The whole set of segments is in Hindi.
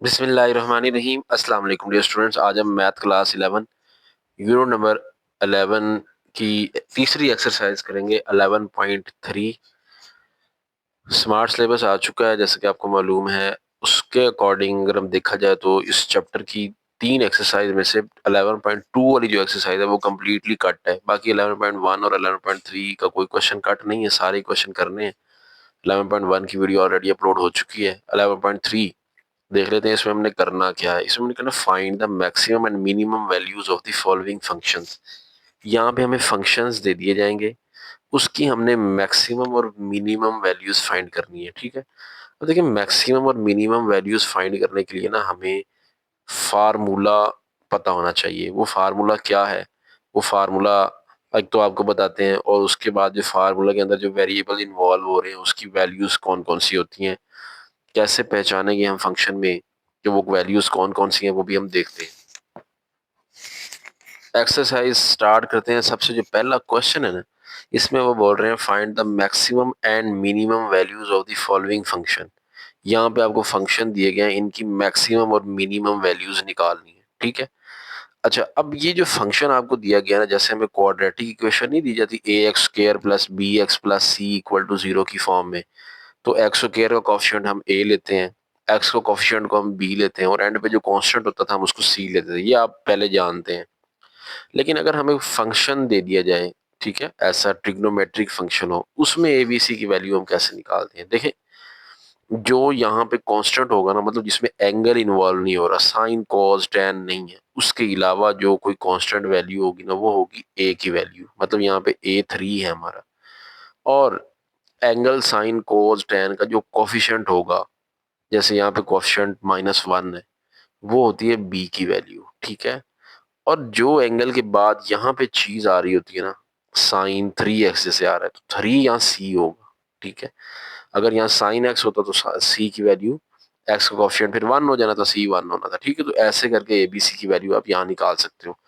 बिस्मिल्लाहिर्रहमानिर्रहीम। अस्सलाम वालेकुम डियर स्टूडेंट्स। आज हम मैथ क्लास 11 यूरो नंबर 11 की तीसरी एक्सरसाइज करेंगे 11.3। स्मार्ट सिलेबस आ चुका है जैसे कि आपको मालूम है। उसके अकॉर्डिंग अगर हम देखा जाए तो इस चैप्टर की 3 एक्सरसाइज में से 11.2 वाली जो एक्सरसाइज है वो कम्प्लीटली कट है। बाकी 11.1 और 11.3 का कोई क्वेश्चन कट नहीं है, सारे क्वेश्चन करने हैं। 11.1 की वीडियो ऑलरेडी अपलोड हो चुकी है। 11.3 देख लेते हैं इसमें हमने करना क्या है। इसमें हमने करना find the maximum and minimum values of the following functions. यहाँ पे हमें फंक्शंस दे दिए जाएंगे, उसकी हमने मैक्सिमम और मिनिमम वैल्यूज फाइंड करनी है। ठीक है, तो देखिए मैक्सिमम और मिनिमम वैल्यूज फाइंड करने के लिए ना हमें फार्मूला पता होना चाहिए। वो फार्मूला क्या है, वो फार्मूला एक तो आपको बताते हैं, और उसके बाद जो फार्मूला के अंदर जो वेरिएबल इन्वॉल्व हो रहे हैं उसकी वैल्यूज कौन कौन सी होती हैं, कैसे पहचानेंगे हम फंक्शन में कि वो वैल्यूज कौन कौन सी हैं, वो भी हम देखते हैं। एक्सरसाइज स्टार्ट करते हैं। सबसे जो पहला क्वेश्चन है ना, इसमें वो बोल रहे हैं find the maximum and minimum values of the following function. यहाँ पे आपको फंक्शन दिए गए हैं, इनकी मैक्सिमम और मिनिमम वैल्यूज निकालनी है। ठीक है, अच्छा अब ये जो फंक्शन आपको दिया गया ना, जैसे हमें क्वाड्रेटिक इक्वेशन नहीं दी जाती a x square plus b x plus c equal to 0 की फॉर्म में, तो एक्स स्क्वायर का कोफिशिएंट हम ए लेते हैं, एक्स का कोफिशिएंट को हम बी लेते हैं, और एंड पे जो कांस्टेंट होता था हम उसको सी लेते थे। ये आप पहले जानते हैं। लेकिन अगर हमें फंक्शन दे दिया जाए, ठीक है, ऐसा ट्रिग्नोमेट्रिक फंक्शन हो, उसमें ए बी सी की वैल्यू हम कैसे निकालते हैं। देखें, जो यहाँ पे कांस्टेंट होगा ना, मतलब जिसमें एंगल इन्वॉल्व नहीं हो रहा, साइन कॉस टैन नहीं है, उसके अलावा जो कोई कांस्टेंट वैल्यू होगी ना, वो होगी ए की वैल्यू। मतलब यहाँ पे A3 है हमारा, और एंगल साइन कोस टैन का जो कोफिशिएंट होगा, जैसे यहाँ पे कोफिशिएंट -1 है, वो होती है बी की वैल्यू। ठीक है, और जो एंगल के बाद यहाँ पे चीज आ रही होती है ना, साइन 3x जैसे आ रहा है, तो 3 यहाँ सी होगा। ठीक है, अगर यहाँ साइन एक्स होता तो सी की वैल्यू, एक्स का कोफिशिएंट फिर 1 हो जाना था, सी 1 होना था। ठीक है, तो ऐसे करके एबीसी की वैल्यू आप यहाँ निकाल सकते हो।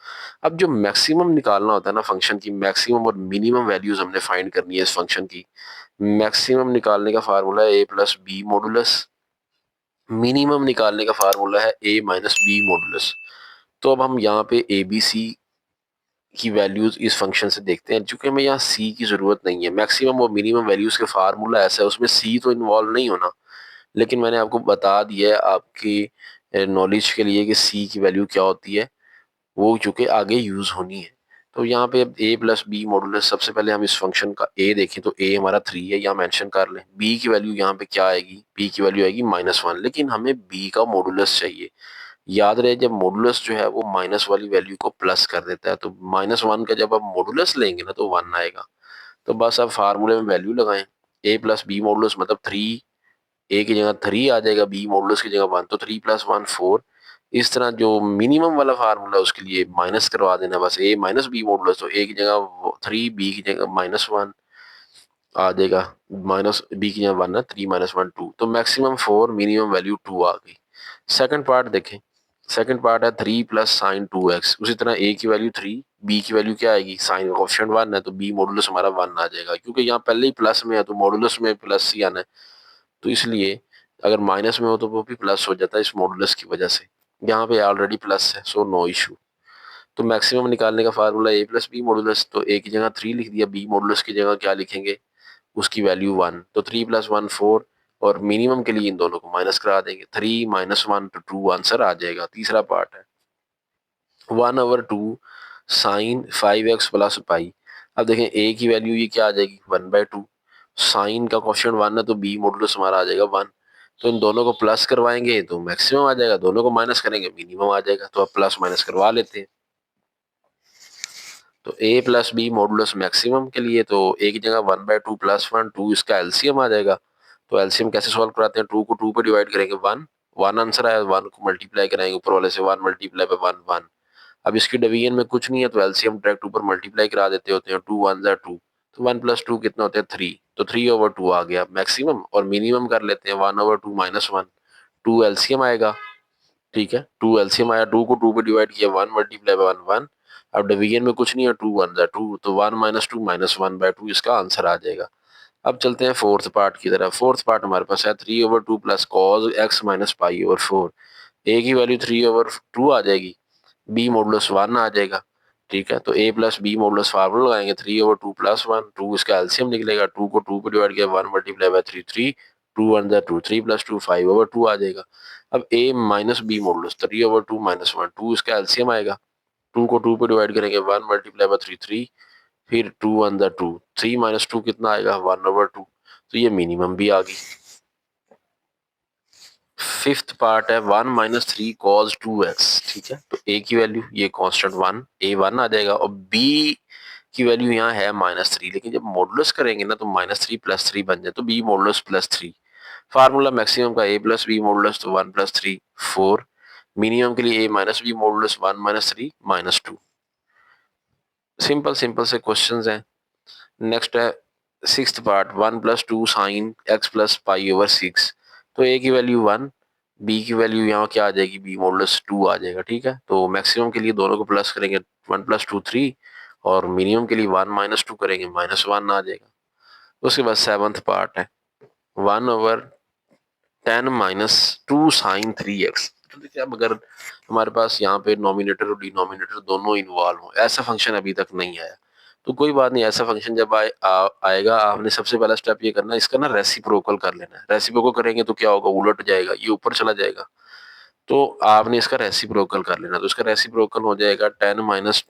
अब जो मैक्सिमम निकालना होता है ना, फंक्शन की मैक्सिमम और मिनिमम वैल्यूज हमने फाइंड करनी है इस फंक्शन की। मैक्सिमम निकालने का फार्मूला है ए प्लस बी मॉडुलस, मिनिमम निकालने का फार्मूला है ए माइनस बी मॉडुलस। तो अब हम यहाँ पे ए बी सी की वैल्यूज इस फंक्शन से देखते हैं। चूंकि हमें यहाँ सी की जरूरत नहीं है, मैक्सिमम और मिनिमम वैल्यूज के फार्मूला ऐसा है, उसमें सी तो इन्वॉल्व नहीं होना, लेकिन मैंने आपको बता दिया है आपकी नॉलेज के लिए कि सी की वैल्यू क्या होती है, वो चूंकि आगे यूज होनी है। तो यहाँ पे ए प्लस बी मॉडुलस, सबसे पहले हम इस फंक्शन का ए देखें तो ए हमारा 3 है, यहाँ मेंशन कर लें। बी की वैल्यू यहाँ पे क्या आएगी, बी की वैल्यू आएगी -1, लेकिन हमें बी का मॉडुलस चाहिए। याद रहे, जब मॉडुलस जो है वो माइनस वाली वैल्यू को प्लस कर देता है, तो -1 का जब आप मॉडुलस लेंगे ना तो 1 आएगा। तो बस आप फार्मूले में वैल्यू लगाएं, ए प्लस बी मॉडुलस मतलब 3, ए की जगह 3 आ जाएगा, बी मॉडुलस की जगह 1, तो 3 + 1 4। इस तरह जो मिनिमम वाला फार्मूला है उसके लिए माइनस करवा देना, बस ए माइनस बी मॉडुलस, तो ए की जगह 3, बी की जगह -1 आ जाएगा, माइनस बी की जगह 1 है, 3 - 1 2, तो मैक्सिमम 4, मिनिमम वैल्यू 2 आ गई। सेकंड पार्ट देखें, सेकंड पार्ट है 3 + sin2x। उसी तरह ए की वैल्यू 3, बी की वैल्यू क्या आएगी, साइन का कोएफिशिएंट 1 है, तो बी मॉडुलस हमारा 1 आ जाएगा, क्योंकि यहाँ पहले ही प्लस में है तो मॉडुलस में प्लस ही आना है। तो इसलिए अगर माइनस में हो तो वो भी प्लस हो जाता है इस मॉडुलस की वजह से। यहाँ पे ऑलरेडी प्लस है, सो नो इशू। तो मैक्सिमम निकालने का फार्मूला ए प्लस बी मॉडुलस, तो ए की जगह 3 लिख दिया, बी मॉडुलस की जगह क्या लिखेंगे, उसकी वैल्यू 1, तो 3 + 1 4, और मिनिमम के लिए इन दोनों को माइनस करा देंगे, 3 - 1 तो 2 आंसर आ जाएगा। तीसरा पार्ट है 1/2 साइन 5x प्लस पाई। अब देखें ए की वैल्यू ये क्या आ जाएगी, 1/2, साइन का क्वेश्चन 1 है तो बी मॉडुलस हमारा आ जाएगा 1। तो इन दोनों को प्लस करवाएंगे तो मैक्सिमम आ जाएगा, दोनों को माइनस करेंगे मिनिमम आ जाएगा, तो अब प्लस माइनस करवा लेते हैं। तो ए प्लस बी मॉडुलस मैक्सिमम के लिए, तो ए की जगह 1/2 + 1 2, इसका एलसीएम आ जाएगा। तो एलसीएम कैसे सॉल्व कराते हैं, 2 को 2 पे डिवाइड करेंगे, 1 1 आंसर आया, 1 को मल्टीप्लाई कराएंगे ऊपर वाले से, 1 × 1 1। अब इसकी डिवीजन में कुछ नहीं है तो एलसीएम डायरेक्ट ऊपर मल्टीप्लाई करा देते होते हैं, 2 1 ज़ा 2, तो 1 + 2 कितना होता है 3, तो 3/2 आ गया मैक्सिमम, और मिनिमम कर लेते हैं 1/2 - 1, 2 एलसीएम आएगा। ठीक है, 2 एलसीएम आया, 2 को 2 पे डिवाइड किया, 1 × 1 1। अब डिवीजन में कुछ नहीं है, 2 1 ज़ा 2, तो 1 - 2 -1/2 इसका आंसर आ जाएगा। अब चलते हैं फोर्थ पार्ट की तरफ। फोर्थ पार्ट हमारे पास है 3/2 + cos x - π/4। ए की वैल्यू 3/2 आ जाएगी, बी मॉडुलस 1 आ जाएगा। ठीक है, तो ए प्लस बी मॉडुलस फार्मूला लगाएंगे 3/2 + 1, 2 इसका एलसीएम निकलेगा, 2 को 2 पे डिवाइड किया 1 मल्टीप्लाई बाय 3 3, 2 1 ज़ा 2, 3 + 2 5/2 आ जाएगा। अब ए माइनस बी मॉडुलस 3/2 - 1, 2 इसका एलसीएम आएगा, 2 को 2 पे डिवाइड करेंगे 1 मल्टीप्लाई बाय 3 3, फिर 2 1 ज़ा 2, 3 - 2 कितना आएगा 1/2। तो ये मिनिमम भी आ गई। फिफ्थ पार्ट है 1 - 3 cos 2x। ठीक है, तो a की वैल्यू ये कांस्टेंट 1, a 1 आ जाएगा, और b की वैल्यू यहाँ है -3, लेकिन जब मॉडुलस करेंगे ना तो -3 + 3 बन जाए, तो b मॉडुलस +3। फार्मूला मैक्सिमम का a + b मॉडुलस, तो 1 + 3 4, मिनिमम के लिए a - b modulus 1 - 3 -2। Simple simple से क्वेश्चंस हैं। नेक्स्ट है सिक्स्थ पार्ट 1 + 2 sin x + π/6। तो a की वैल्यू 1, b की वैल्यू यहाँ क्या आ जाएगी, b मॉडुलस 2 आ जाएगा। ठीक है, तो मैक्सिमम के लिए दोनों को प्लस करेंगे 1 + 2 3, और मिनिमम के लिए 1 - 2 करेंगे -1 आ जाएगा। उसके बाद सेवंथ पार्ट है 1/10 - 2 sin 3x। तो देखिए, अब अगर हमारे पास यहाँ पे नॉमिनेटर और डिनोमिनेटर दोनों इन्वॉल्व हो, ऐसा फंक्शन अभी तक नहीं आया, तो कोई बात नहीं, ऐसा फंक्शन जब आएगा, आपने सबसे पहला स्टेप ये करना है, इसका ना रेसिप्रोकल कर लेना है। रेसिप्रोकल करेंगे तो क्या होगा, उलट जाएगा, ये ऊपर चला जाएगा, तो आपने इसका रेसिप्रोकल कर लेना। तो इसका रेसिप्रोकल हो जाएगा 10 -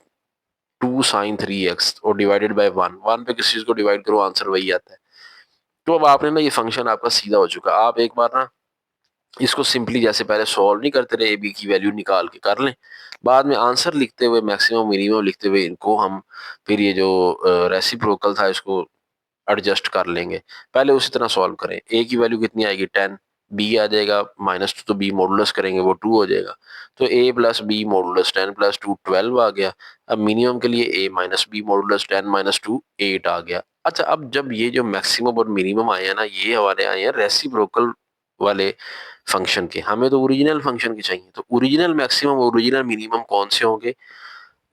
2 sin 3x और डिवाइडेड बाय 1। 1 पे किसी चीज को डिवाइड करो, आंसर वही आता है। तो अब आपने ना, ये फंक्शन आपका सीधा हो चुका। आप एक बार ना इसको सिंपली जैसे पहले सॉल्व नहीं करते रहे, ए बी की वैल्यू निकाल के कर लें, बाद में आंसर लिखते हुए मैक्सिमम मिनिमम लिखते हुए इनको हम फिर ये जो रेसिप्रोकल था इसको एडजस्ट कर लेंगे। पहले उसी तरह सॉल्व करें। ए की वैल्यू कितनी आएगी 10, बी आ जाएगा -2, तो बी मॉडुलस करेंगे वो 2 हो जाएगा। तो ए प्लस बी मॉडुलस 10 + 2 12 आ गया। अब मिनिमम के लिए ए माइनस बी मॉडुलस 10 - 2 8 आ गया। अच्छा, अब जब ये जो मैक्सिमम और मिनिमम आए हैं ना, ये हमारे आए हैं रेसिप्रोकल वाले फंक्शन के, हमें तो ओरिजिनल फंक्शन के चाहिए। तो ओरिजिनल मैक्सिमम ओरिजिनल मिनिमम कौन से होंगे?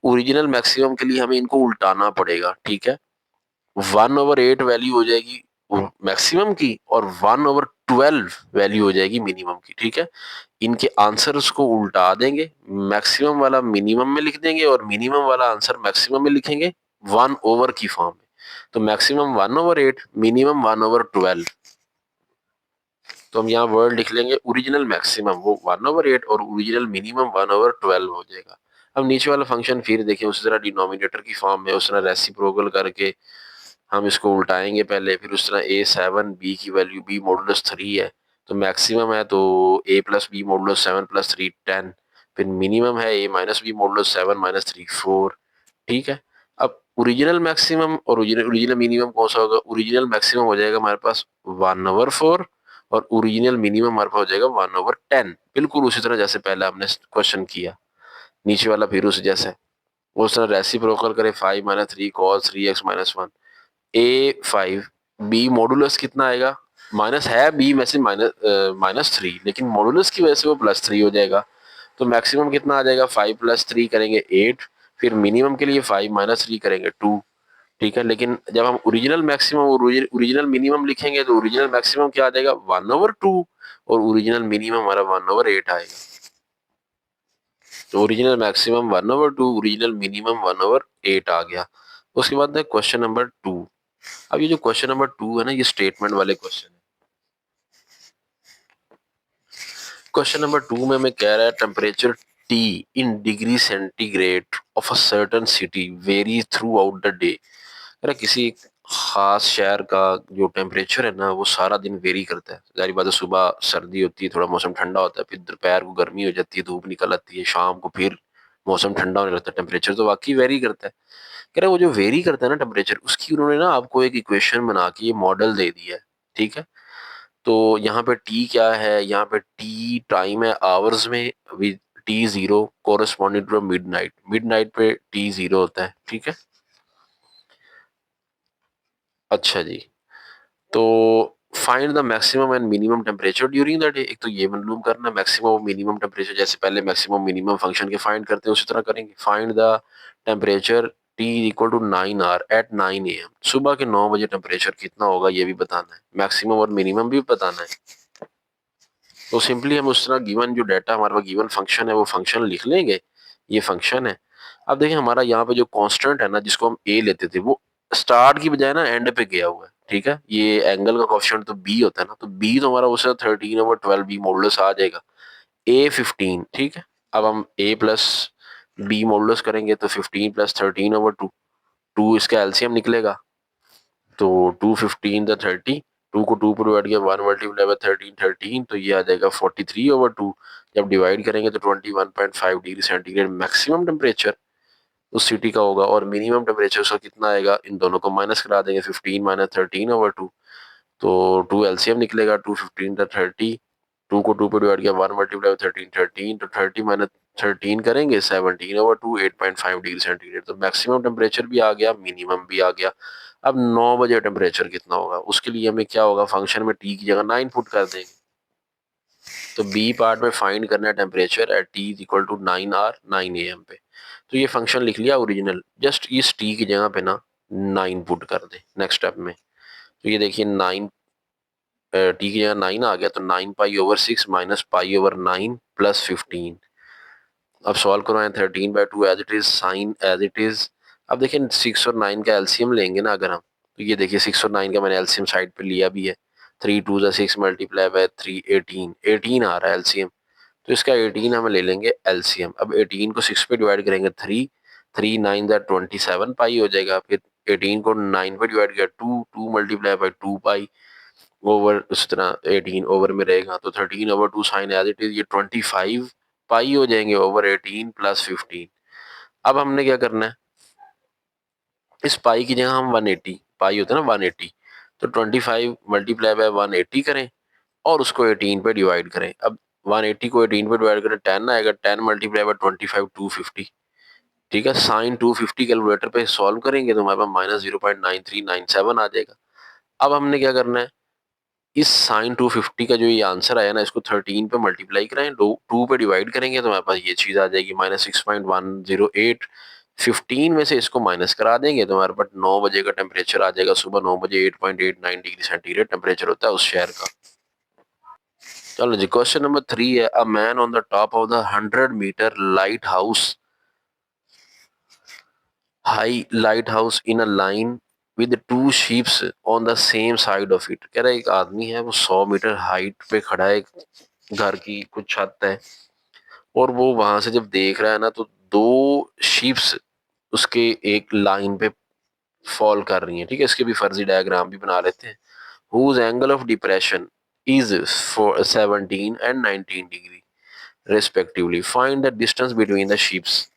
ओरिजिनल मैक्सिमम के लिए हमें इनको उल्टाना पड़ेगा। ठीक है, 1/8 वैल्यू हो जाएगी मैक्सिमम की, और 1/12 वैल्यू हो जाएगी मिनिमम की। ठीक है, इनके आंसर्स को उल्टा देंगे, मैक्सिमम वाला मिनिमम में लिख देंगे और मिनिमम वाला आंसर मैक्सिमम में लिखेंगे 1/, की फॉर्म में। तो मैक्सिमम 1/8, मिनिमम 1/12। तो हम यहाँ वर्ड लिख लेंगे ओरिजिनल मैक्सिमम वो 1/8 और ओरिजिनल मिनिमम 1/12 हो जाएगा। अब नीचे वाला फंक्शन फिर देखें, उसी तरह डिनोमिनेटर की फॉर्म में उस तरह रेसिप्रोकल करके हम इसको उल्टाएंगे पहले, फिर उस तरह a7 b की वैल्यू b मॉडुलस 3 है, तो मैक्सिमम है तो a प्लस बी मॉडुलस 7 + 3 10, फिर मिनिमम है a माइनस बी मॉडुलस 7 - 3 4। ठीक है, अब ओरिजिनल मैक्सिमम और ओरिजिनल मिनिमम कौन सा होगा? ओरिजिनल मैक्सिमम हो जाएगा हमारे पास 1/4, और ओरिजिनल मिनिमम हमारे पास हो जाएगा 1/10। बिल्कुल उसी तरह जैसे पहले हमने क्वेश्चन किया, नीचे वाला फिर उस जैसा उस तरह रेसिप्रोकल करें 5 - 3 cos 3x - 1, a5 b modulus कितना आएगा? माइनस है b में से -3, लेकिन मॉडुलस की वजह से वो +3 हो जाएगा। तो मैक्सिमम कितना आ जाएगा? 5 + 3 करेंगे 8, फिर मिनिमम के लिए 5 - 3 करेंगे 2। ठीक है, लेकिन जब हम ओरिजिनल मैक्सिमम और ओरिजिनल मिनिमम लिखेंगे तो ओरिजिनल मैक्सिमम क्या आ जाएगा 1/2, और ओरिजिनल मिनिमम हमारा 1/8 आएगा। तो ओरिजिनल मैक्सिमम 1/2, ओरिजिनल मिनिमम 1/8 आ गया। उसके बाद है क्वेश्चन नंबर 2। अब ये जो क्वेश्चन नंबर 2 है ना, ये स्टेटमेंट वाले क्वेश्चन है। क्वेश्चन नंबर 2 में हमें कह रहा है temperature T in degree centigrade of a certain city very through out the day. अरे किसी खास शहर का जो टेम्परेचर है ना, वो सारा दिन वेरी करता है। जारी बात है, सुबह सर्दी होती है, थोड़ा मौसम ठंडा होता है, फिर दोपहर को गर्मी हो जाती है, धूप निकल आती है, शाम को फिर मौसम ठंडा होने लगता है। टेम्परेचर तो वाकई वेरी करता है। कह रहे वो जो वेरी करता है ना टेम्परेचर, उसकी उन्होंने ना आपको एक इक्वेशन बना के ये मॉडल दे दिया है। ठीक है, तो यहाँ पे टी क्या है, यहाँ पे टी टाइम है आवर्स में, with T0 corresponding to midnight. Midnight पे T0 होता है। ठीक है, अच्छा जी, तो find the maximum and minimum temperature during the day. एक तो ये मालूम करना मैक्सिमम और मिनिमम टेम्परेचर, जैसे पहले मैक्सिमम मिनिमम फंक्शन के फाइंड करते हैं उसी तरह करेंगे। Find the temperature T = 9 hour at 9 AM। सुबह के 9 बजे टेम्परेचर कितना होगा ये भी बताना है, मैक्सिमम और मिनिमम भी बताना है। तो सिंपली हम उस तरह गिवन जो डाटा हमारे पास गिवन फंक्शन है वो फंक्शन लिख लेंगे, ये फंक्शन है। अब देखिए हमारा यहाँ पे जो कांस्टेंट है ना जिसको हम ए लेते थे वो स्टार्ट की बजाय ना एंड पे गया हुआ है, ठीक है। ये एंगल का कोएफिशिएंट तो बी होता है ना, तो बी तो हमारा उससे 13/12 बी मॉडुलस आ जाएगा। ए 15, ठीक है। अब हम ए प्लस बी मॉडुलस करेंगे तो 15 प्लस 13/2, 2 इसका एलसीएम निकलेगा। तो 2 15 × 30, 2 को 2 पर डिवाइड किया 1 मल्टीप्लाई बाय 13 तो ये आ जाएगा 43/2। जब डिवाइड करेंगे तो 21.5 डिग्री सेंटीग्रेड मैक्सिमम टेम्परेचर उस सिटी का होगा, और मिनिमम टेम्परेचर उसका कितना आएगा, इन दोनों को माइनस करा देंगे, 15 माइनस 13/2। तो 2 एलसीएम निकलेगा, 2 15 × 30, 2 को 2 पे डिवाइड किया 1 मल्टीप्लाई 13 तो 30 माइनस 13 करेंगे 17/2, 8.5 डिग्री सेंटीग्रेड। तो मैक्सिमम टेम्परेचर भी आ गया, मिनिमम भी आ गया। अब 9 बजे टेम्परेचर कितना होगा, उसके लिए हमें क्या होगा, फंक्शन में टी की जगह 9 पुट कर देंगे। तो बी पार्ट में फाइंड करना है temperature at T is equal to 9 hour 9 AM पे। तो ये फंक्शन लिख लिया ओरिजिनल, जस्ट इस टी की जगह पे ना 9 पुट कर दे नेक्स्ट स्टेप में। तो ये देखिए 9 टी की जगह 9 आ गया, तो 9 पाई/6 माइनस पाई/9 प्लस 15। अब सॉल्व करो, 13/2 as it is, sine as it is. अब देखिए 6 और 9 का एलसीएम लेंगे ना अगर हम, तो ये देखिए 6 और 9 का मैंने एलसीएम साइड पे लिया भी है। 3 × 2 = 6 मल्टीप्लाई बाय 3 18, 18 आ रहा है एलसीएम। तो इसका 18 हम ले लेंगे एलसीएम। अब 18 को 6 पे डिवाइड करेंगे 3, 3 9 27 पाई हो जाएगा। फिर 18 को 9 पे डिवाइड किया 2, 2 मल्टीप्लाई बाय 2 पाई ओवर, उस तरह 18 ओवर में रहेगा, तो 13/2 साइन एज इट इज, ये 25 पाई हो जाएंगे ओवर 18 प्लस 15। अब हमने क्या करना है, इस पाई की जगह हम 180, पाई होता है ना 180, तो 25 मल्टीप्लाई बाय 180 करें और उसको 18 पे डिवाइड करें। अब 180 को 18 पे डिवाइड करें 10 आएगा, 10 मल्टीप्लाई बाय 25 250, ठीक है। साइन 250 कैलकुलेटर पे सॉल्व करेंगे तो हमारे पास -0.9397 आ जाएगा। अब हमने क्या करना है, इस साइन 250 का जो ये आंसर आया ना, इसको 13 पे मल्टीप्लाई कराएं, 2 पे डिवाइड करेंगे तो हमारे पास ये चीज आ जाएगी -6.108। 15 में से इसको माइनस करा देंगे तो हमारे पास 9 बजे का टेम्परेचर आ जाएगा, सुबह 9 बजे 8.89 डिग्री सेंटीग्रेड टेम्परेचर होता है उस शहर का। चलो जी, क्वेश्चन नंबर 3 है, a man on the top of the 100 metre light house in a line with 2 ships on the same side of it. कह रहा है एक आदमी है, वो 100 मीटर हाइट पे खड़ा है, घर की कुछ छत है, और वो वहां से जब देख रहा है ना तो 2 शीप्स उसके एक लाइन पे फॉल कर रही हैं, ठीक है। इसके भी फर्जी डायग्राम भी बना लेते हैं। Whose angle of depression is for 17 and 19 degree respectively, find the distance between the ships.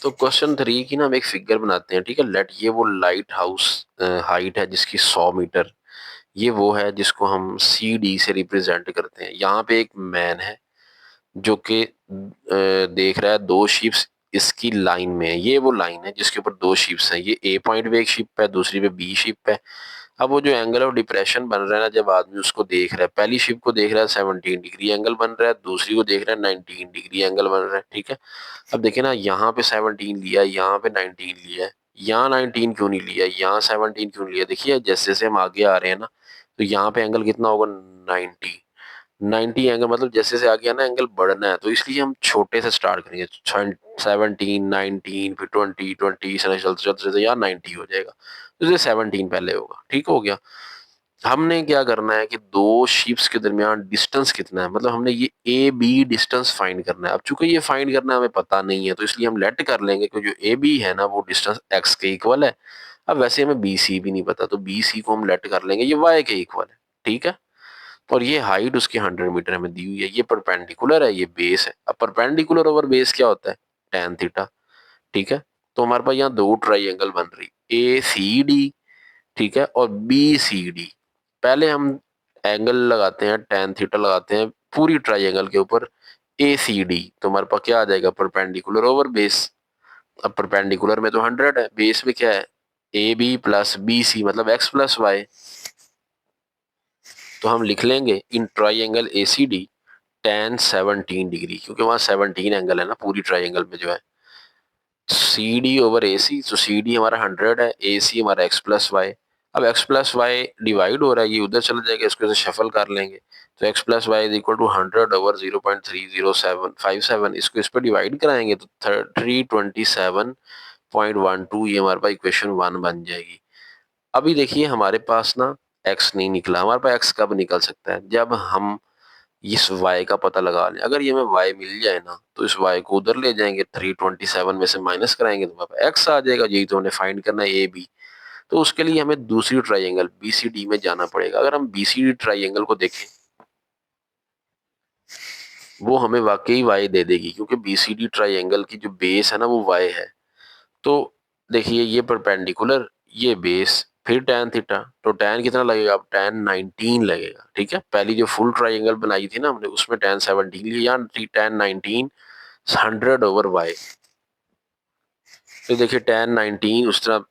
तो क्वेश्चन 3 की ना हम एक फिगर बनाते हैं, ठीक है। लेट, ये वो लाइट हाउस हाइट है जिसकी 100 मीटर, ये वो है जिसको हम सी डी से रिप्रेजेंट करते हैं। यहाँ पे एक मैन है जो कि देख रहा है 2 शिप्स इसकी लाइन में है, ये वो लाइन है जिसके ऊपर 2 शिप्स हैं, ये ए पॉइंट पे एक शिप है, दूसरी पे बी शिप है। अब वो जो एंगल ऑफ डिप्रेशन बन रहा है ना, जब आदमी उसको देख रहा है, पहली शिप को देख रहा है 17 डिग्री एंगल बन रहा है, दूसरी को देख रहा है 19 डिग्री एंगल बन रहा है, ठीक है। अब देखिए ना, यहाँ पे 17 लिया, यहाँ पे 19 लिया है, यहाँ 19 क्यों नहीं लिया, यहाँ 17 क्यों लिया। देखिए जैसे जैसे हम आगे आ रहे हैं ना, तो यहाँ पे एंगल कितना होगा, 90, 90 एंगल, मतलब जैसे जैसे आगे आना एंगल बढ़ना है, तो इसलिए हम छोटे से स्टार्ट करेंगे, 17 19 फिर 20 से चलते चलते चलते यहाँ 90 हो जाएगा, तो इसलिए 17 पहले होगा, ठीक हो गया। हमने क्या करना है कि 2 शीप्स के दरमियान डिस्टेंस कितना है, मतलब हमने ये ए बी डिस्टेंस फाइंड करना है। अब चूंकि ये फाइंड करना हमें पता नहीं है, तो इसलिए हम लेट कर लेंगे कि जो ए बी है ना वो डिस्टेंस एक्स के इक्वल है। अब वैसे हमें बी सी भी नहीं पता, तो बी सी को हम लेट कर लेंगे ये वाई के इक्वल है, ठीक है। और ये हाइट उसकी 100 मीटर हमें दी हुई है, ये परपेंडिकुलर है, ये बेस है। अब परपेंडिकुलर ओवर बेस क्या होता है, tan थीटा, ठीक है। तो हमारे पास यहाँ 2 ट्राइंगल बन रही, ए सी डी, ठीक है, और बी सी डी। पहले हम एंगल लगाते हैं, tan थीटा लगाते हैं पूरी ट्राइंगल के ऊपर ए सी डी, तो हमारे पास क्या आ जाएगा, परपेंडिकुलर ओवर बेस। अब परपेंडिकुलर में तो 100 है, बेस में क्या है, A B plus B C, मतलब एक्स प्लस वाई। तो हम लिख लेंगे in triangle A C D tan 17 डिग्री, क्योंकि वहां 17 एंगल है ना पूरी ट्राइंगल में जो है। सी डी ओवर ए सी, तो सी डी हमारा 100 है, ए सी हमारा एक्स प्लस वाई। अब एक्स प्लस वाई डिवाइड हो रहा है, ये उधर चला जाएगा, इसको शफल कर लेंगे, तो x plus Y is equal to 100/0.3057, इसको इस पर डिवाइड कराएंगे तो 327.12 ये हमारे पास इक्वेशन 1 बन जाएगी। अभी देखिए हमारे पास ना x नहीं निकला, हमारे पास x कब निकल सकता है, जब हम इस y का पता लगा लें। अगर ये हमें y मिल जाए ना तो इस y को उधर ले जाएंगे, 327 में से माइनस कराएंगे तो हमारे पास x आ जाएगा। यही तो हमें फाइंड करना है ए बी। तो उसके लिए हमें दूसरी ट्राइंगल BCD में जाना पड़ेगा। अगर हम BCD ट्राइंगल को देखें वो हमें वाकई y दे देगी, क्योंकि BCD ट्राइंगल की जो बेस है ना वो y है। तो देखिए ये परपेंडिकुलर, ये बेस, फिर tan थीटा, तो tan कितना लगेगा, अब tan 19 लगेगा। ठीक है, पहली जो फुल ट्राइंगल बनाई थी ना हमने उसमें tan 17 लिया, या tan 19 100/y। तो देखिए tan 19 उस तरह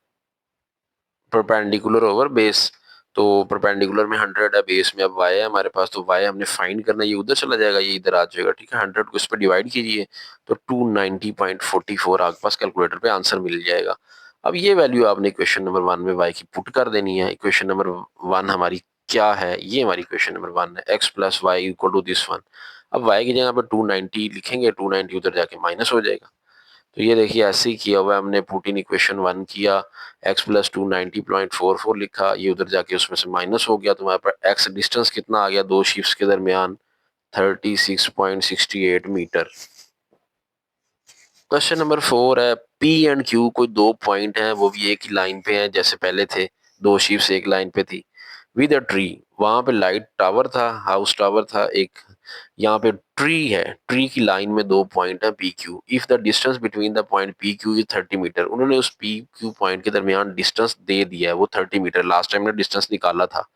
परपेंडिकुलर ओवर बेस, तो परपेंडिकुलर में 100 है, बेस में अब y है हमारे पास, तो y हमने फाइंड करना है, ये उधर चला जाएगा, ये इधर आ जाएगा। ठीक है, 100 को इस पर डिवाइड कीजिए तो 290.44 आपके पास कैलकुलेटर पे आंसर मिल जाएगा। अब ये वैल्यू आपने इक्वेशन नंबर 1 में y की पुट कर देनी है। इक्वेशन नंबर 1 हमारी क्या है, ये हमारी इक्वेशन नंबर 1 है, x plus Y equal to this one. अब y की जगह पर 290 लिखेंगे, 290 उधर जाके माइनस हो जाएगा। तो ये देखिए ऐसे ही किया हुआ है हमने, पुट इन इक्वेशन 1 किया, x प्लस 290.44 लिखा, ये उधर जाके उसमें से माइनस हो गया, तो हमारे पास x डिस्टेंस कितना आ गया दो शिप्स के दरमियान, 36.68 मीटर। क्वेश्चन नंबर 4 है, P एंड Q कोई दो पॉइंट हैं, वो भी एक ही लाइन पे हैं जैसे पहले थे, दो शिप्स एक लाइन पे थी। विद अ ट्री, वहां पे लाइट टावर था, हाउस टावर था एक, यहाँ पे ट्री है, ट्री की लाइन में दो पॉइंट है P Q. If the distance between the point P Q is 30 metre, उन्होंने उस पी क्यू पॉइंट के दरमियान डिस्टेंस दे दिया है वो 30 मीटर, लास्ट टाइम ने डिस्टेंस निकाला था।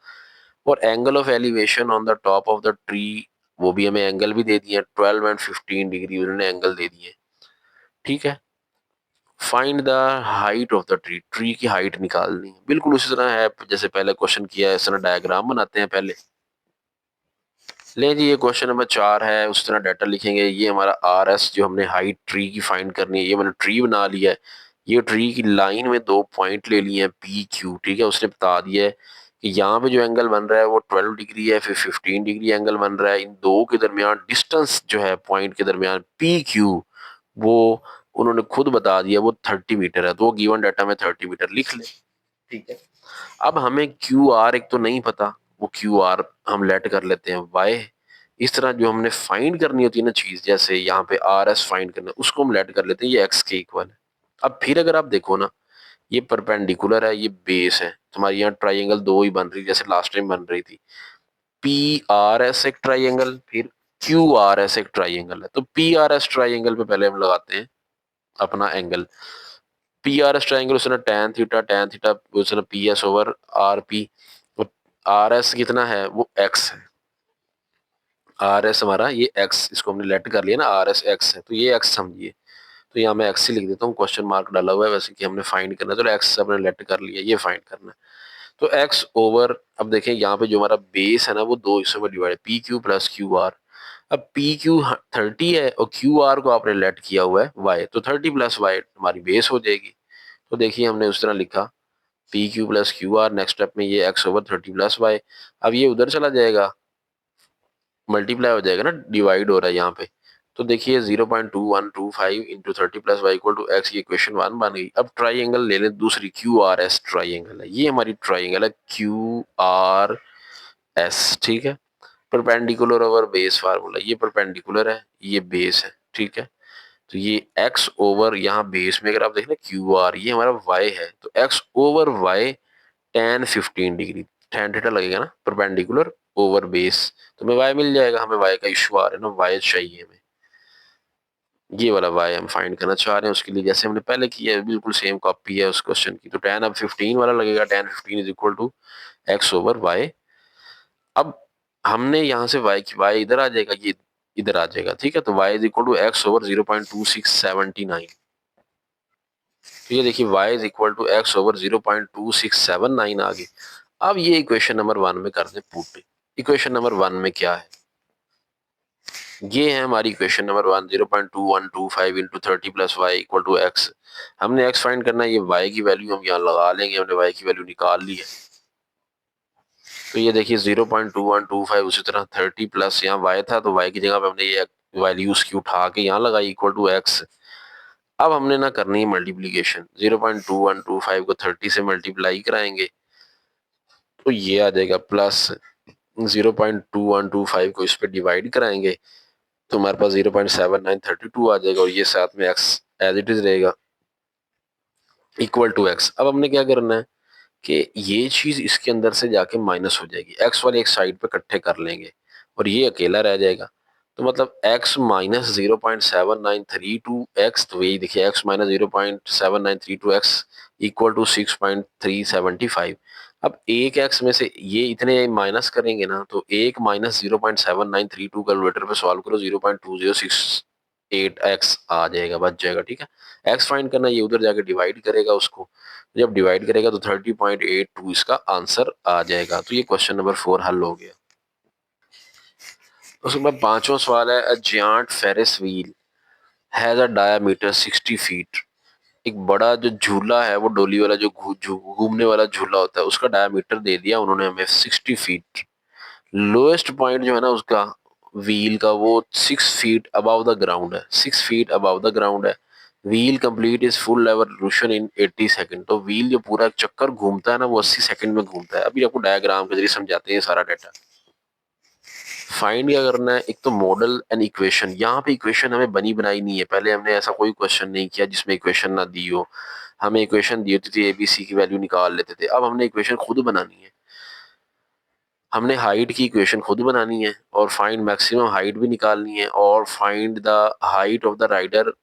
और angle of elevation on the top of the tree, वो भी हमें एंगल भी दे दिए, 12 एंड 15 डिग्री उन्होंने एंगल दे दिए। ठीक है, find the height of the tree, tree की हाइट निकालनी है, बिल्कुल उसी तरह है जैसे पहले क्वेश्चन किया है, इस तरह डायग्राम बनाते हैं पहले। ले जी, ये क्वेश्चन नंबर 4 है, उस तरह डाटा लिखेंगे। ये हमारा आर एस जो हमने हाइट ट्री की फाइंड करनी है, ये मैंने ट्री बना लिया है। ये ट्री की लाइन में दो पॉइंट ले लिए हैं पी क्यू। ठीक है, उसने बता दिया है कि यहाँ पे जो एंगल बन रहा है वो 12 डिग्री है, फिर 15 डिग्री एंगल बन रहा है। इन दो के दरमियान डिस्टेंस जो है पॉइंट के दरमियान पी क्यू, वो उन्होंने खुद बता दिया वो 30 मीटर है, तो वो गिवन डाटा में 30 मीटर लिख ले। ठीक है, अब हमें क्यू आर एक तो नहीं पता, वो क्यू आर हम लेट कर लेते हैं वाई। इस तरह जो हमने फाइंड करनी होती है ना चीज, जैसे यहाँ पे आर एस फाइंड करना, उसको हम लेट कर लेते हैं, ये एक्स के इक्वल है। अब फिर अगर आप देखो ना, ये परपेंडिकुलर है, ये बेस है, तुम्हारी यहाँ ट्राइंगल दो ही बन रही जैसे लास्ट टाइम बन रही थी। पी आर एस एक ट्राइंगल, फिर क्यू आर एस एक ट्राइंगल है। तो पी आर एस ट्राइंगल पे पहले हम लगाते हैं अपना angle. P R S triangle उसने टैन थीटा उसने P S over R P. R S कितना है वो एक्स है, आर एस हमारा ये एक्स, इसको हमने लेट कर लिया ना, आर एस एक्स है, तो ये एक्स समझिए। तो यहाँ मैं एक्स ही लिख देता हूँ, क्वेश्चन मार्क डाला हुआ है वैसे कि हमने फाइंड करना है, तो एक्स हमने लेट कर लिया, ये फाइंड करना है। तो एक्स ओवर, अब देखें यहाँ पे जो हमारा बेस है ना वो दो हिस्सों में डिवाइड है, P Q plus Q R. अब पी क्यू 30 है और क्यू आर को आपने लेट किया हुआ है वाई, तो 30 प्लस वाई हमारी बेस हो जाएगी। तो देखिए हमने उस तरह लिखा P Q plus Q R, next step में ये एक्स ओवर 30 प्लस वाई। अब ये उधर चला जाएगा, मल्टीप्लाई हो जाएगा ना, डिवाइड हो रहा है यहाँ पे। तो देखिए 0.2125 into 30 plus Y equal to X, ये इक्वेशन 1 बन गई। अब ट्राइंगल ले लें दूसरी, क्यू आर एस ट्राइंगल है, ये हमारी ट्राइंगल है क्यू आर एस। ठीक है, परपेंडिकुलर ओवर बेस फार्मूला, ये परपेंडिकुलर है, ये बेस है। ठीक है, तो ये x ओवर यहाँ बेस में अगर आप देखें ना क्यू आर, ये हमारा y है, तो x over y tan 15 degree, tan theta लगेगा ना, परपेंडिकुलर ओवर बेस, तो हमें y मिल जाएगा। हमें y का इशू आ रहा है ना, y चाहिए हमें, ये वाला y हम फाइंड करना चाह रहे हैं। उसके लिए जैसे हमने पहले किया है बिल्कुल सेम कॉपी है उस क्वेश्चन की, तो tan अब 15 वाला लगेगा, tan 15 is equal to x over y। अब हमने यहाँ से y इधर आ जाएगा, ये इधर आ जाएगा। ठीक है, तो y is equal to X over 0.2679। तो ये देखिए y is equal to X over 0.2679 आ गई। अब ये इक्वेशन नंबर 1 में कर दें पुट। इक्वेशन नंबर 1 में क्या है, ये है हमारी equation number 1, 0.2125 into 30 plus Y equal to X. हमने x फाइंड करना है, ये y की वैल्यू हम यहाँ लगा लेंगे, हमने y की वैल्यू निकाल ली है। तो ये देखिए 0.2125, उसी तरह 30 प्लस यहाँ y था तो y की जगह पे हमने ये वैल्यूज की उठा के यहाँ लगाई इक्वल टू x। अब हमने ना करनी है मल्टीप्लीकेशन, 0.2125 को 30 से मल्टीप्लाई कराएंगे तो ये आ जाएगा प्लस 0.2125 को इस पे डिवाइड कराएंगे तो हमारे पास 0.7932 आ जाएगा और ये साथ में x एज इट इज रहेगा इक्वल टू x। अब हमने क्या करना है कि ये चीज इसके अंदर से जाके माइनस हो जाएगी, x वाले एक साइड पे इकट्ठे कर लेंगे और ये अकेला रह जाएगा। तो मतलब x माइनस 0.7932x, तो यही देखिए x minus 0.7932x equal to 6.375। अब एक x में से ये इतने माइनस करेंगे ना तो एक माइनस 0.7932 कैलकुलेटर पे सॉल्व करो 0.2068x आ जाएगा, बच जाएगा। ठीक है, x फाइंड करना, ये उधर जाके डिवाइड करेगा उसको, जब डिवाइड करेगा तो 30.82 इसका आंसर आ जाएगा। तो ये क्वेश्चन नंबर 4 हल हो गया। उसके बाद पांचवा सवाल है, a giant Ferris wheel has a diameter 60 feet. एक बड़ा जो झूला है, वो डोली वाला जो घूमने वाला झूला होता है, उसका डायामीटर दे दिया उन्होंने हमें 60 फीट। लोएस्ट पॉइंट जो है ना उसका व्हील का, वो 6 फीट अबव द ग्राउंड है, 6 फीट अबव द ग्राउंड है। Wheel complete is full revolution in 80 second. तो व्हील जो पूरा चक्कर घूमता है ना वो 80 सेकंड में घूमता है। अभी आपको डायग्राम के जरिए समझाते हैं सारा डाटा। फाइंड क्या करना है, एक तो मॉडल एंड इक्वेशन। यहाँ पे इक्वेशन हमें बनी बनाई नहीं है, पहले हमने ऐसा कोई क्वेश्चन नहीं किया जिसमें इक्वेशन ना दी हो। हमें इक्वेशन दी होती थी, एबीसी की वैल्यू निकाल लेते थे। अब हमने इक्वेशन खुद बनानी है, हमने हाइट की इक्वेशन खुद बनानी है और फाइंड मैक्सिमम हाइट भी निकालनी है और find the height of the rider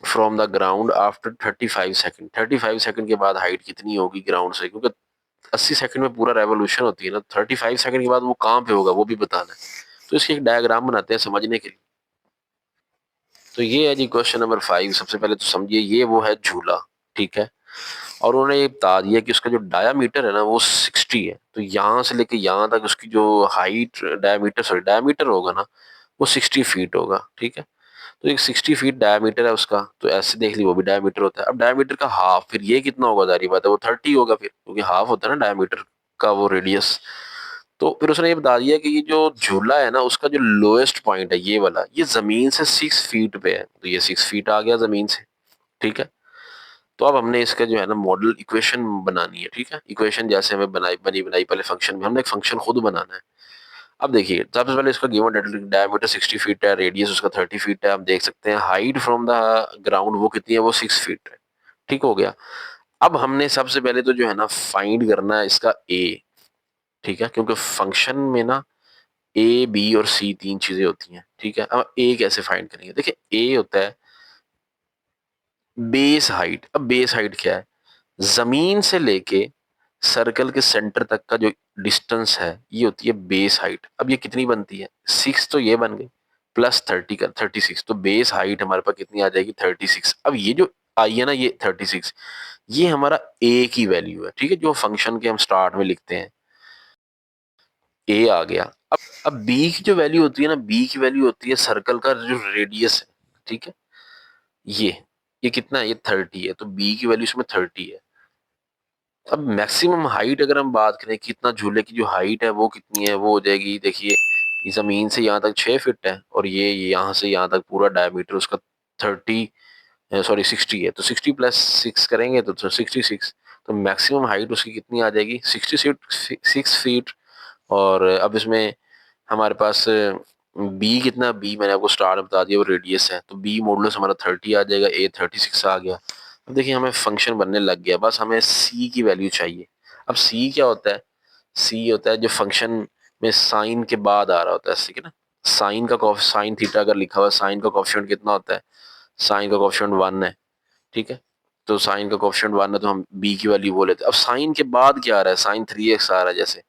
from the ground after 35 second. 35 second के बाद हाइट कितनी होगी ग्राउंड से, क्योंकि 80 सेकंड में पूरा रेवोल्यूशन होती है ना, 35 सेकंड के बाद वो कहाँ पे होगा वो भी बताना है। तो इसकी एक डायग्राम बनाते हैं समझने के लिए। तो ये है जी क्वेश्चन नंबर 5। सबसे पहले तो समझिए, ये वो है झूला, ठीक है, और उन्होंने ये बता दिया कि उसका जो डायामीटर है ना वो 60 है। तो यहाँ से लेके यहाँ तक उसकी जो हाइट, डायामीटर होगा ना वो 60 फीट होगा। ठीक है, तो एक 60 फीट डायमीटर है उसका, तो ऐसे देख ली वो भी डायमीटर होता है। अब डायमीटर का हाफ, फिर ये कितना होगा, जारी बात है वो 30 होगा फिर, क्योंकि हाफ होता है ना डायमीटर का वो रेडियस। तो फिर उसने ये बता दिया कि ये जो झूला है ना उसका जो लोएस्ट पॉइंट है ये वाला, ये जमीन से 6 फीट पे है, तो ये 6 फीट आ गया जमीन से। ठीक है, तो अब हमने इसका जो है ना मॉडल इक्वेशन बनानी है। ठीक है, इक्वेशन जैसे हमें बनी बनाई पहले फंक्शन में, हमने एक फंक्शन खुद बनाना है। अब देखिए, सबसे पहले इसका गिवन डायमीटर 60 फीट है, रेडियस उसका 30 फीट है। आप देख सकते हैं हाइट फ्रॉम द ग्राउंड वो कितनी है, वो 6 फीट है। ठीक हो गया। अब हमने सबसे पहले तो जो है ना फाइंड करना है इसका ए। ठीक है, क्योंकि फंक्शन में ना ए बी और सी तीन चीजें होती हैं। ठीक है, अब ए कैसे फाइंड करेंगे, देखिए ए होता है बेस हाइट। अब बेस हाइट क्या है, जमीन से लेके सर्कल के सेंटर तक का जो डिस्टेंस है ये होती है बेस हाइट। अब ये कितनी बनती है, 6, तो ये बन गई प्लस 30 का 36, तो बेस हाइट हमारे पास कितनी आ जाएगी 36। अब ये जो आई है ना ये 36, ये हमारा ए की वैल्यू है। ठीक है, जो फंक्शन के हम स्टार्ट में लिखते हैं, ए आ गया। अब बी की जो वैल्यू होती है ना, बी की वैल्यू होती है सर्कल का जो रेडियस है। ठीक है, ये ये कितना है, ये 30 है, तो बी की वैल्यू इसमें 30 है। अब मैक्सिमम हाइट अगर हम बात करें, कितना झूले की जो हाइट है वो कितनी है, वो हो जाएगी, देखिए ये जमीन से यहाँ तक 6 फीट है और ये यहाँ से यहाँ तक पूरा डायमीटर उसका 30, सॉरी 60 है। तो 60 प्लस 6 करेंगे तो 66। तो मैक्सिमम हाइट उसकी कितनी आ जाएगी, 66 फीट। और अब इसमें हमारे पास बी कितना, बी मैंने आपको स्टार में बता दिया वो रेडियस है, तो बी मॉडुलस हमारा 30 आ जाएगा, ए 36 आ गया। अब देखिए हमें फंक्शन बनने लग गया, बस हमें सी की वैल्यू चाहिए। अब सी क्या होता है, सी होता है जो फंक्शन में साइन के बाद आ रहा होता है, ठीक है ना। साइन का साइन थीटा अगर लिखा हुआ है, साइन का कॉफिशिएंट कितना होता है, साइन का कॉफिशिएंट 1 है। ठीक है, तो साइन का कॉफिशिएंट 1 है तो हम बी की वैल्यू वो लेते हैं। अब साइन के बाद क्या आ रहा है, साइन 3x आ रहा है जैसे,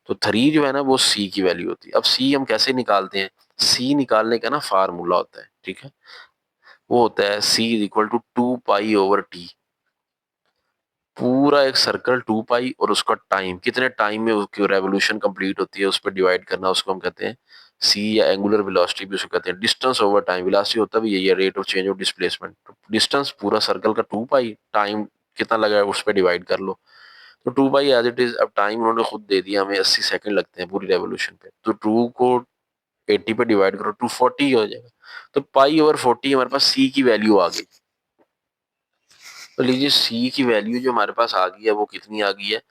तो 3 जो है ना वो सी की वैल्यू होती है। अब सी हम कैसे निकालते हैं, सी निकालने का ना फार्मूला होता है। ठीक है, वो होता है c is equal to 2 pi over t. पूरा एक सर्कल 2 पाई और उसका टाइम, कितने टाइम में उसकी रेवोल्यूशन कंप्लीट होती है उस पर डिवाइड करना, उसको हम कहते हैं सी, या एंगुलर वेलोसिटी भी उसको कहते हैं। डिस्टेंस ओवर टाइम, वेलोसिटी होता भी यही है, rate of change of displacement. Distance पूरा सर्कल का 2 पाई, टाइम कितना लगा है उस पर डिवाइड कर लो। तो 2 पाई एज इट इज, अब टाइम उन्होंने खुद दे दिया, हमें 80 सेकंड लगते हैं पूरी रेवोल्यूशन पे, तो 2 को 80 पे डिवाइड करो, 240 हो जाएगा। तो पाई ओवर 40 हमारे पास सी की वैल्यू आ गई। तो लीजिए सी की वैल्यू जो हमारे पास आ गई है वो कितनी आ गई है,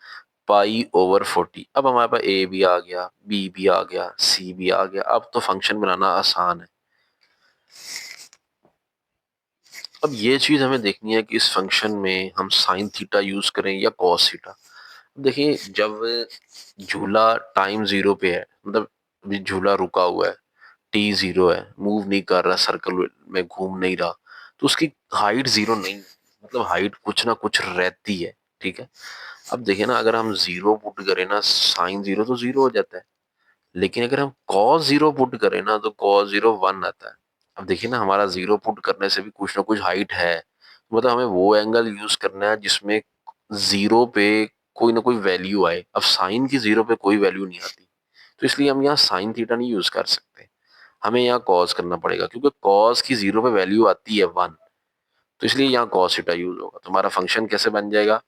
पाई ओवर 40। अब हमारे पास ए भी आ गया, बी भी आ गया, सी भी आ गया। अब तो फंक्शन बनाना आसान है। अब ये चीज हमें देखनी है कि इस फंक्शन में हम साइन थीटा यूज करें या कॉस थीटा। देखिए जब झूला टाइम जीरो पे है, मतलब अभी झूला रुका हुआ है, टी जीरो है, मूव नहीं कर रहा, सर्कल में घूम नहीं रहा, तो उसकी हाइट जीरो नहीं, मतलब हाइट कुछ ना कुछ रहती है। ठीक है, अब देखिए ना, अगर हम जीरो पुट करें ना, साइन जीरो तो जीरो हो जाता है, लेकिन अगर हम कॉस जीरो पुट करें ना तो कॉस जीरो वन आता है। अब देखिए ना, हमारा जीरो पुट करने से भी कुछ ना कुछ हाइट है, मतलब हमें वो एंगल यूज करना है जिसमें जीरो पे कोई ना कोई वैल्यू आए। अब साइन की जीरो पे कोई वैल्यू नहीं आती, तो इसलिए हम यहाँ साइन थीटा नहीं यूज कर सकते, हमें यहाँ कॉस करना पड़ेगा, क्योंकि कॉस की जीरो पे वैल्यू आती है वन, तो इसलिए यहाँ कॉस थीटा यूज होगा। तो हमारा फंक्शन कैसे बन जाएगा,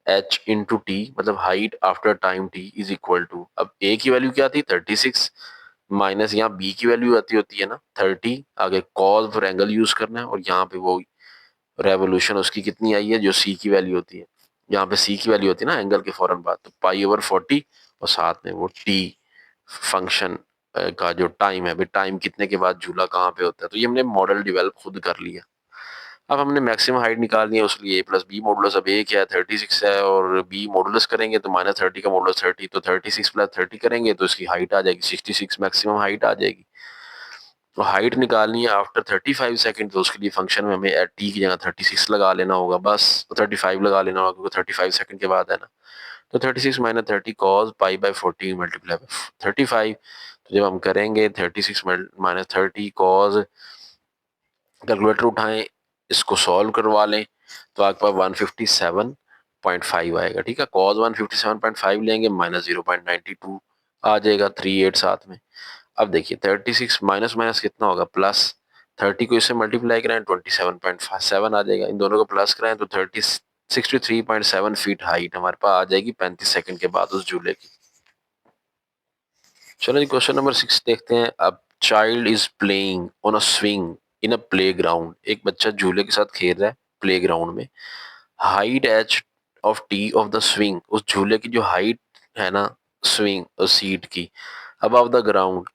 एच इंटू टी, मतलब height after time T is equal to, अब ए की वैल्यू क्या थी 36, माइनस यहाँ बी की वैल्यू आती होती है ना 30, आगे कॉस और एंगल यूज करना है, और यहाँ पे वो रेवोल्यूशन उसकी कितनी आई है जो सी की वैल्यू होती है, यहाँ पे सी की वैल्यू होती है ना एंगल के फौरन बाद, तो पाई ओवर 40, और साथ में वो टी फंक्शन का जो टाइम है, भाई टाइम कितने के बाद झूला कहाँ पे होता है। तो ये हमने मॉडल डेवलप खुद कर लिया। अब हमने मैक्सिमम हाइट निकालनी है, उसके लिए ए प्लस बी मॉडुलस, अब ए क्या है 36 है, और बी मॉडुलस करेंगे तो माइनस 30 का मॉडुलस 30, तो 36 प्लस 30 करेंगे तो इसकी हाइट आ जाएगी 66, मैक्सिमम हाइट आ जाएगी। तो हाइट निकालनी है आफ्टर 35 सेकंड, तो उसके लिए फंक्शन में हमें टी की जगह 36 लगा लेना होगा, बस 35 लगा लेना होगा, क्योंकि 35 सेकंड के बाद है ना। तो 36 minus 30 cos pi by 40 multiply by 35। तो जब हम करेंगे 36 माइनस 30 कॉस, कैलकुलेटर उठाएं, इसको सॉल्व करवा लें, तो आपके पास 157.5 आएगा। ठीक है, कॉस 157.5 लेंगे, माइनस 0.92 आ जाएगा, 38 साथ में। अब देखिए 36 माइनस माइनस कितना होगा, प्लस 30 को इससे मल्टीप्लाई कराएं 27.7 आ जाएगा, इन दोनों को प्लस कराएं तो 63.7 फीट हाइट हमारे पास आ जाएगी 35 सेकंड के बाद उस झूले की। चलो जी, क्वेश्चन नंबर 6 देखते हैं। अब child is playing on a swing in a play ground, एक बच्चा झूले के साथ खेल रहा है प्ले ग्राउंड में। Height H of T of the swing, उस झूले की जो हाइट है ना स्विंग सीट की, अबव द ग्राउंड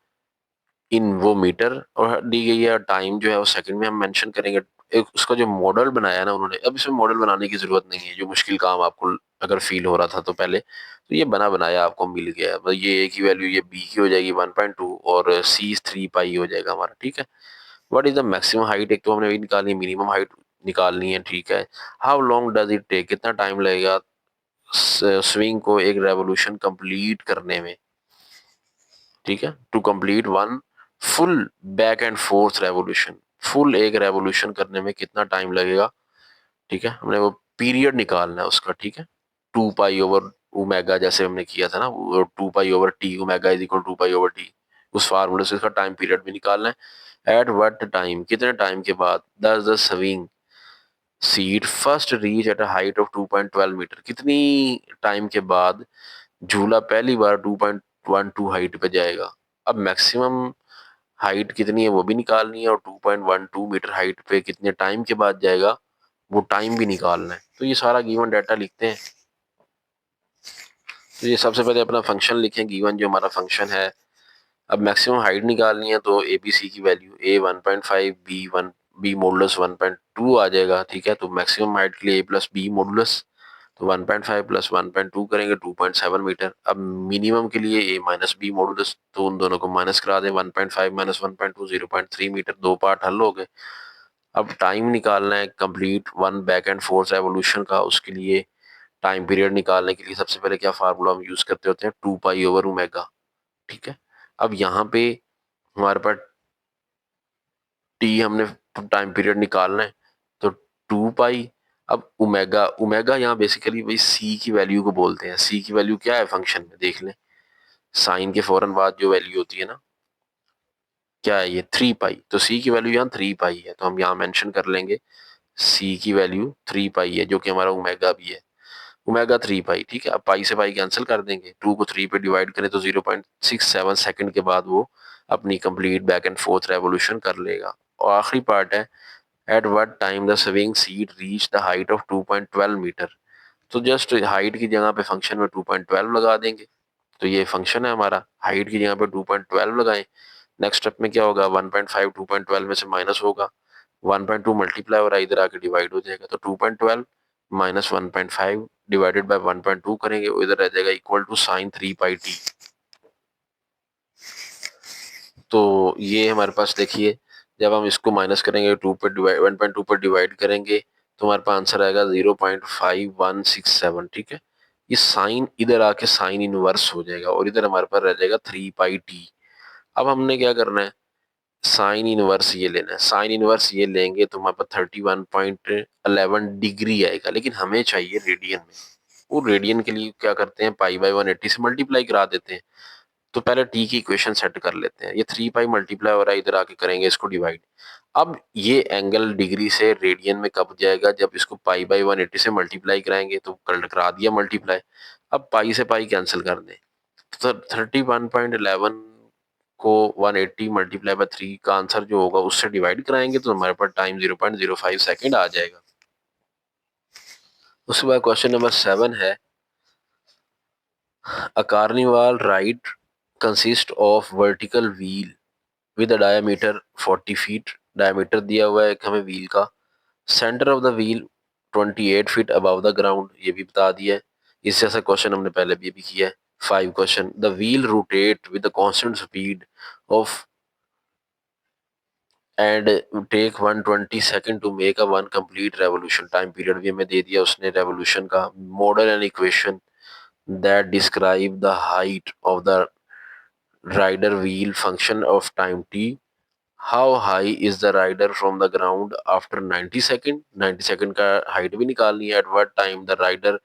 इन वो मीटर, और दी गई है टाइम जो है वो सेकंड में हम मेंशन करेंगे। एक उसका जो मॉडल बनाया ना उन्होंने, अब इसमें मॉडल बनाने की जरूरत नहीं है, जो मुश्किल काम आपको अगर फील हो रहा था तो पहले, तो ये बना बनाया आपको मिल गया है। ये ए की वैल्यू ये बी की हो जाएगी 1.2, और सी 3 पाई हो जाएगा हमारा। ठीक है, what is the maximum height, एक तो हमने वही निकालनी है, मिनिमम हाइट निकालनी है। ठीक है, how long does it take, कितना टाइम लगेगा स्विंग को एक रेवोल्यूशन कंप्लीट करने में। ठीक है, to complete one full back and forth revolution, full एक रेवोल्यूशन करने में कितना टाइम लगेगा। ठीक है, हमने वो पीरियड निकालना है उसका। ठीक है, 2 पाई ओवर ओमेगा, जैसे हमने किया था ना, 2 pi over T, omega is equal 2 pi over T, उस फार्मूले से इसका टाइम पीरियड भी निकालना है। एट व्हाट टाइम, कितने टाइम के बाद, does the swing seat first reach at a height of 2.12 metre, कितनी टाइम के बाद झूला पहली बार 2.12 हाइट पे जाएगा। अब मैक्सिमम हाइट कितनी है वो भी निकालनी है, और 2.12 मीटर हाइट पे कितने टाइम के बाद जाएगा वो टाइम भी निकालना है। तो ये सारा गिवन डाटा लिखते हैं। तो ये सबसे पहले अपना फंक्शन लिखें, गिवन जो हमारा फंक्शन है। अब मैक्सिमम हाइट निकालनी है, तो ए बी सी की वैल्यू, ए 1.5, बी 1, बी मॉडुलस 1.2 आ जाएगा। ठीक है, तो मैक्सिमम हाइट के लिए ए प्लस बी मॉडुलस, तो 1.5 प्लस 1.2 करेंगे 2.7 मीटर। अब मिनिमम के लिए ए माइनस बी मॉडुलस, तो उन दोनों को माइनस करा दें, 1.5 माइनस 1.2 0.3 मीटर, दो पार्ट हल हो गए। अब टाइम निकालना है complete one back and forth revolution का, उसके लिए टाइम पीरियड निकालने के लिए सबसे पहले क्या फार्मूला हम यूज करते होते हैं, 2 पाई ओवर ओमेगा। ठीक है, अब यहाँ पे हमारे पास टी, हमने टाइम पीरियड निकालना है, तो 2 पाई, अब ओमेगा, ओमेगा यहाँ बेसिकली भाई सी की वैल्यू को बोलते हैं। सी की वैल्यू क्या है फंक्शन में देख लें, साइन के फौरन बाद जो वैल्यू होती है ना, क्या है ये 3 पाई, तो सी की वैल्यू यहाँ 3 पाई है, तो हम यहाँ मेंशन कर लेंगे सी की वैल्यू 3 पाई है, जो कि हमारा ओमेगा भी है। ओमेगा 3 पाई, ठीक है। अब पाई से पाई कैंसिल कर देंगे, 2 को 3 पे डिवाइड करें तो 0.67 सेकंड के बाद वो अपनी complete back and forth revolution कर लेगा। और आखिरी पार्ट है, at what time the swing seat reach the height of 2.12 metre. तो जस्ट हाइट की जगह पे फंक्शन में 2.12 लगा देंगे। तो ये फंक्शन है हमारा, हाइट की जगह पे 2.12 लगाएं। नेक्स्ट स्टेप में क्या होगा, 1.5 2.12 में से माइनस होगा, 1.2 मल्टीप्लाई हो रहा है, इधर आके डिवाइड हो जाएगा। तो 2.12 माइनस 1.5 डिवाइडेड बाय 1.2 करेंगे, वो इधर रह जाएगा equal to sine 3 pi T. तो ये हमारे पास देखिए, जब हम इसको माइनस करेंगे 2 पर डिवाइड 1.2 पर डिवाइड करेंगे तो हमारे पास आंसर आएगा 0.5167, ठीक है। ये साइन इधर आके साइन इनवर्स हो जाएगा और इधर हमारे पास रह जाएगा 3 पाई टी। अब हमने क्या करना है, साइन इनवर्स ये लेना है। साइन इनवर्स ये लेंगे तो हमारे पास 31.11 डिग्री आएगा, लेकिन हमें चाहिए रेडियन में। वो रेडियन के लिए क्या करते हैं, पाई बाय 180 से मल्टीप्लाई करा देते हैं। तो पहले टी की इक्वेशन सेट कर लेते हैं। ये 3 पाई मल्टीप्लाई हो रहा है, इधर आके करेंगे इसको डिवाइड। अब ये एंगल डिग्री से रेडियन में कब जाएगा, जब इसको पाई बाय 180 से मल्टीप्लाई कराएंगे। तो करा दिया मल्टीप्लाई। अब पाई से पाई कैंसिल कर दें तो 31.11 को 180 मल्टीप्लाई बाय 3 का आंसर जो होगा उससे डिवाइड कराएंगे तो हमारे पास टाइम 0.05 सेकेंड आ जाएगा। उसके बाद क्वेश्चन नंबर 7 है, a carnival ride consist of vertical wheel with a diameter 40 feet. Diameter दिया हुआ है एक हमें व्हील का। Centre of the wheel 28 feet above the ground, ये भी बता दिया है। इससे ऐसा क्वेश्चन हमने पहले भी किया है। 5 question, the wheel rotate with the constant speed of and take 120 second to make a one complete revolution. Time period भी हमें दे दिया उसने रेवोल्यूशन का। Model and equation that describe the height of the rider wheel function of time T. How high is the rider from the ground after 90 second. 90 second का हाइट भी निकालनी है। At what time the rider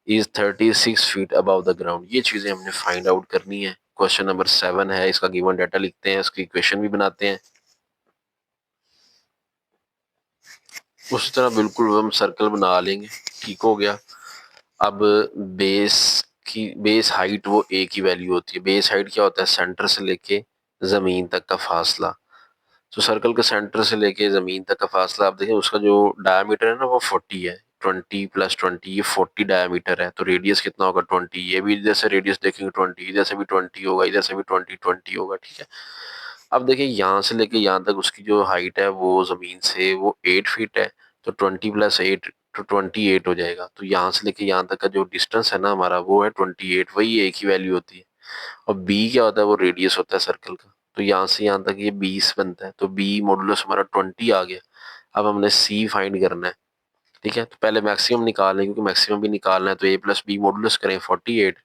is 36 feet above the ground. ये चीजें हमने फाइंड आउट करनी है। क्वेश्चन नंबर 7 है, इसका गिवन डाटा लिखते हैं, इसकी इक्वेशन भी बनाते हैं। उसी तरह बिल्कुल हम सर्कल बना लेंगे, ठीक हो गया। अब बेस बेस हाइट वो ए की वैल्यू होती है। बेस हाइट क्या होता है, सेंटर से लेके जमीन तक का फासला। तो सर्कल के सेंटर से लेके जमीन तक का फासला आप देखें, उसका जो डायमीटर है ना वो 40 है। 20 प्लस 20 ये 40 डायमीटर है। तो रेडियस कितना होगा 20। ये भी इधर से रेडियस देखेंगे 20, इधर से भी 20 होगा, इधर से भी 20 होगा, ठीक है। अब देखिए यहाँ से लेके यहाँ तक उसकी जो हाइट है वो जमीन से वो 8 फीट है। तो 20 प्लस 8 तो 28 हो जाएगा। तो यहाँ से लेके यहाँ तक का जो डिस्टेंस है ना हमारा वो है 28, वही एक ही वैल्यू होती है। और बी क्या होता है, वो रेडियस होता है सर्कल का। तो यहाँ से यहाँ तक ये 20 बनता है। तो बी मॉडुलस हमारा 20 आ गया। अब हमने सी फाइंड करना है, ठीक है। तो पहले मैक्सिमम निकालें, क्योंकि मैक्सिमम भी निकालना है। तो ए प्लस बी मॉडुलस करें 48,